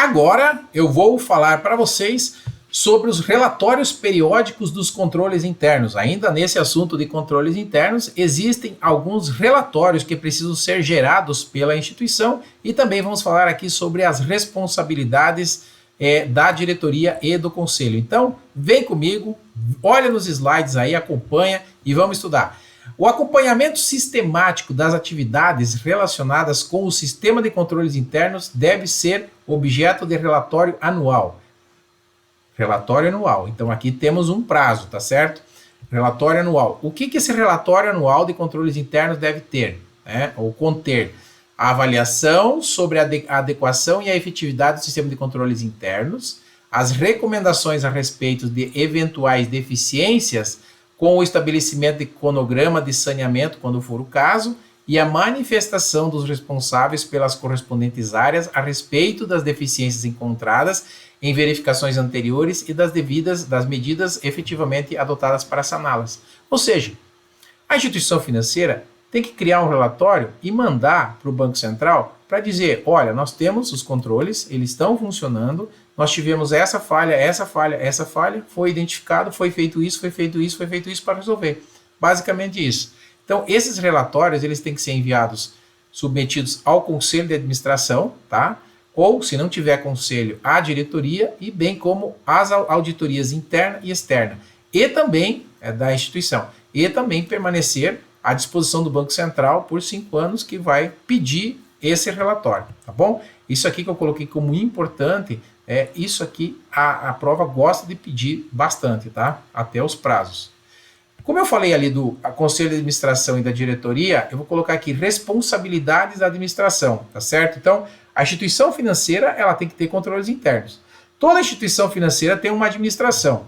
Agora eu vou falar para vocês sobre os relatórios periódicos dos controles internos. Ainda nesse assunto de controles internos, existem alguns relatórios que precisam ser gerados pela instituição e também vamos falar aqui sobre as responsabilidades da diretoria e do conselho. Então, vem comigo, olha nos slides aí, acompanha e vamos estudar. O acompanhamento sistemático das atividades relacionadas com o sistema de controles internos deve ser objeto de relatório anual. Relatório anual. Então aqui temos um prazo, tá certo? Relatório anual. O que esse relatório anual de controles internos deve ter, né? Ou conter? A avaliação sobre a adequação e a efetividade do sistema de controles internos, as recomendações a respeito de eventuais deficiências com o estabelecimento de cronograma de saneamento, quando for o caso, e a manifestação dos responsáveis pelas correspondentes áreas a respeito das deficiências encontradas em verificações anteriores e das medidas efetivamente adotadas para saná-las. Ou seja, a instituição financeira tem que criar um relatório e mandar para o Banco Central para dizer, olha, nós temos os controles, eles estão funcionando, nós tivemos essa falha, foi identificado, foi feito isso para resolver. Basicamente isso. Então, esses relatórios, eles têm que ser enviados, submetidos ao Conselho de Administração, tá? Ou, se não tiver conselho, à diretoria, e bem como às auditorias interna e externa. E também, da instituição. E também permanecer à disposição do Banco Central por 5 anos, que vai pedir esse relatório, tá bom? Isso aqui que eu coloquei como importante, isso aqui a prova gosta de pedir bastante, tá? Até os prazos. Como eu falei ali do Conselho de Administração e da diretoria, eu vou colocar aqui responsabilidades da administração, tá certo? Então, a instituição financeira, ela tem que ter controles internos. Toda instituição financeira tem uma administração.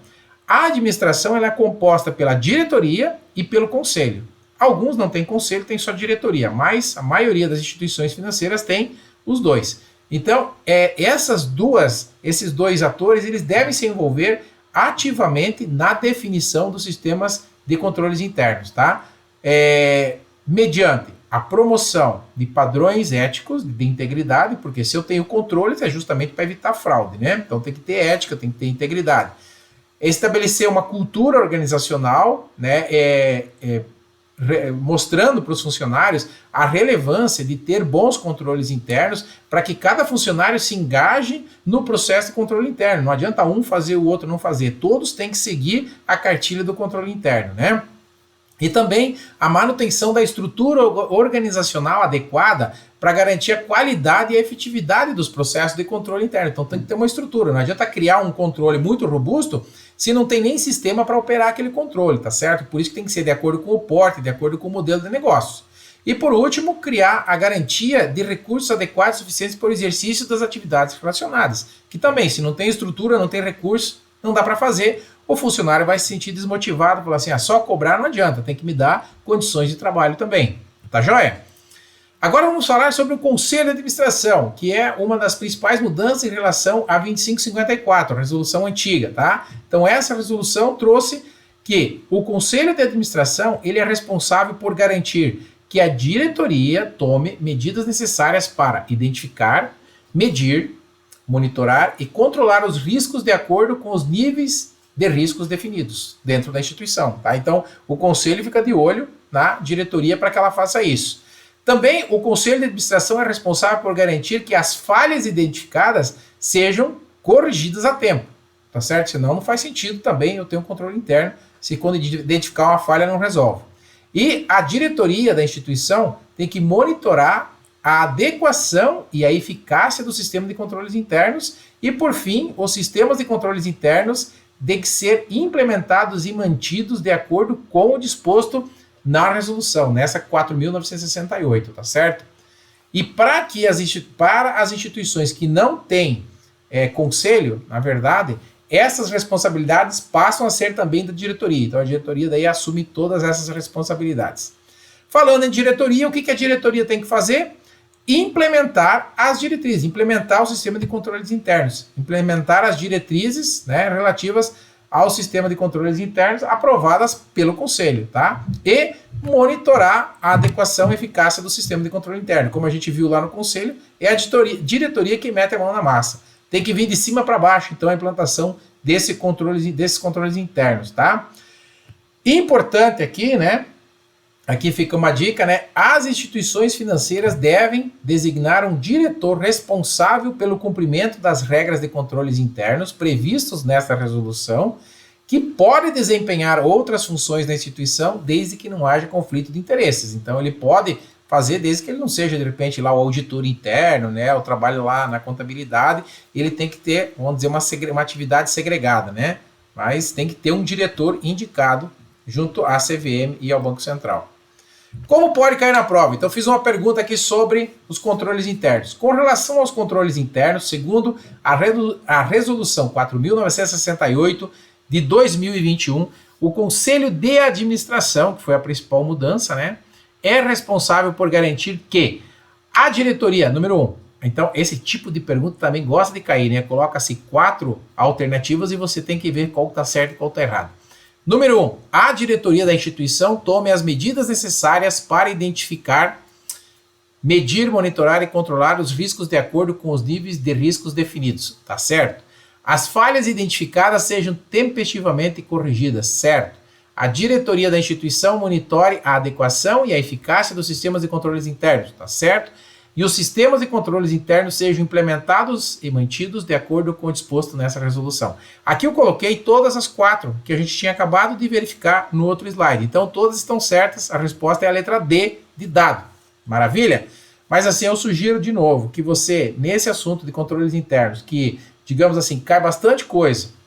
A administração, ela é composta pela diretoria e pelo conselho. Alguns não têm conselho, tem só diretoria, mas a maioria das instituições financeiras tem os dois. Então, esses dois atores, eles devem se envolver ativamente na definição dos sistemas de controles internos, tá? Mediante a promoção de padrões éticos de integridade, porque se eu tenho controles é justamente para evitar fraude, né? Então tem que ter ética, tem que ter integridade. Estabelecer uma cultura organizacional, né? Mostrando para os funcionários a relevância de ter bons controles internos para que cada funcionário se engaje no processo de controle interno. Não adianta um fazer o outro não fazer. Todos têm que seguir a cartilha do controle interno, né? E também a manutenção da estrutura organizacional adequada para garantir a qualidade e a efetividade dos processos de controle interno. Então tem que ter uma estrutura. Não adianta criar um controle muito robusto se não tem nem sistema para operar aquele controle, tá certo? Por isso que tem que ser de acordo com o porte, de acordo com o modelo de negócios. E por último, criar a garantia de recursos adequados e suficientes para o exercício das atividades relacionadas. Que também, se não tem estrutura, não tem recurso, não dá para fazer, o funcionário vai se sentir desmotivado, falar assim, só cobrar não adianta, tem que me dar condições de trabalho também. Tá joia? Agora vamos falar sobre o Conselho de Administração, que é uma das principais mudanças em relação a 2554, a resolução antiga, tá? Então essa resolução trouxe que o Conselho de Administração, ele é responsável por garantir que a diretoria tome medidas necessárias para identificar, medir, monitorar e controlar os riscos de acordo com os níveis de riscos definidos dentro da instituição, tá? Então o Conselho fica de olho na diretoria para que ela faça isso. Também o Conselho de Administração é responsável por garantir que as falhas identificadas sejam corrigidas a tempo, tá certo? Senão não faz sentido também eu ter um controle interno se quando identificar uma falha não resolve. E a diretoria da instituição tem que monitorar a adequação e a eficácia do sistema de controles internos e, por fim, os sistemas de controles internos têm que ser implementados e mantidos de acordo com o disposto na resolução, nessa 4.968, tá certo? E para as instituições que não têm conselho, na verdade, essas responsabilidades passam a ser também da diretoria. Então a diretoria daí assume todas essas responsabilidades. Falando em diretoria, o que a diretoria tem que fazer? Implementar as diretrizes, implementar o sistema de controles internos, implementar as diretrizes, né, relativas ao sistema de controles internos aprovadas pelo Conselho, tá? E monitorar a adequação e eficácia do sistema de controle interno. Como a gente viu lá no Conselho, é a diretoria que mete a mão na massa. tem que vir de cima para baixo, então, a implantação desses controles internos, tá? Importante aqui, né? Aqui fica uma dica, né? As instituições financeiras devem designar um diretor responsável pelo cumprimento das regras de controles internos previstos nesta resolução, que pode desempenhar outras funções da instituição desde que não haja conflito de interesses. Então, ele pode fazer desde que ele não seja, de repente, lá o auditor interno, né? O trabalho lá na contabilidade, ele tem que ter, vamos dizer, uma atividade segregada, né? Mas tem que ter um diretor indicado junto à CVM e ao Banco Central. Como pode cair na prova? Então, fiz uma pergunta aqui sobre os controles internos. Com relação aos controles internos, segundo a Resolução 4.968 de 2021, o Conselho de Administração, que foi a principal mudança, né, é responsável por garantir que a diretoria, número 1, então esse tipo de pergunta também gosta de cair, né? Coloca-se 4 alternativas e você tem que ver qual está certo e qual está errado. Número 1, a diretoria da instituição tome as medidas necessárias para identificar, medir, monitorar e controlar os riscos de acordo com os níveis de riscos definidos, tá certo? As falhas identificadas sejam tempestivamente corrigidas, certo? A diretoria da instituição monitore a adequação e a eficácia dos sistemas de controles internos, tá certo? E os sistemas de controles internos sejam implementados e mantidos de acordo com o disposto nessa resolução. Aqui eu coloquei todas as 4 que a gente tinha acabado de verificar no outro slide. Então todas estão certas, a resposta é a letra D de dado. Maravilha? Mas assim, eu sugiro de novo que você, nesse assunto de controles internos, que, digamos assim, cai bastante coisa,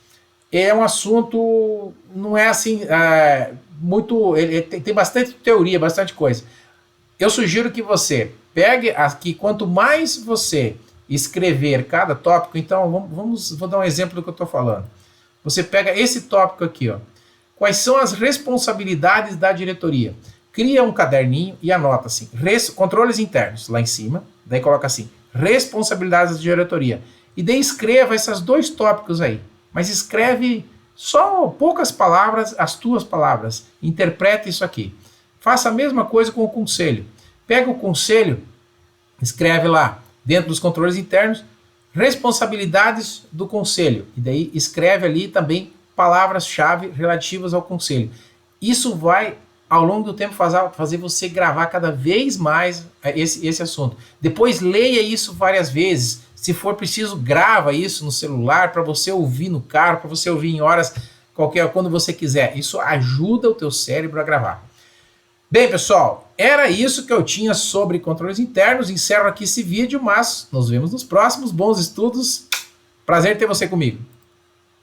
é um assunto, não é assim, muito, ele tem bastante teoria, bastante coisa. Eu sugiro que você pegue aqui, quanto mais você escrever cada tópico, então vou dar um exemplo do que eu estou falando. Você pega esse tópico aqui, ó. Quais são as responsabilidades da diretoria? Cria um caderninho e anota assim, controles internos, lá em cima, daí coloca assim, responsabilidades da diretoria. E daí escreva esses 2 tópicos aí, mas escreve só poucas palavras, as tuas palavras, interprete isso aqui. Faça a mesma coisa com o conselho. Pega o conselho, escreve lá, dentro dos controles internos, responsabilidades do conselho. E daí escreve ali também palavras-chave relativas ao conselho. Isso vai, ao longo do tempo, fazer você gravar cada vez mais esse assunto. Depois leia isso várias vezes. Se for preciso, grava isso no celular para você ouvir no carro, para você ouvir em horas quando você quiser. Isso ajuda o teu cérebro a gravar. Bem, pessoal, era isso que eu tinha sobre controles internos. Encerro aqui esse vídeo, mas nos vemos nos próximos. Bons estudos. Prazer ter você comigo.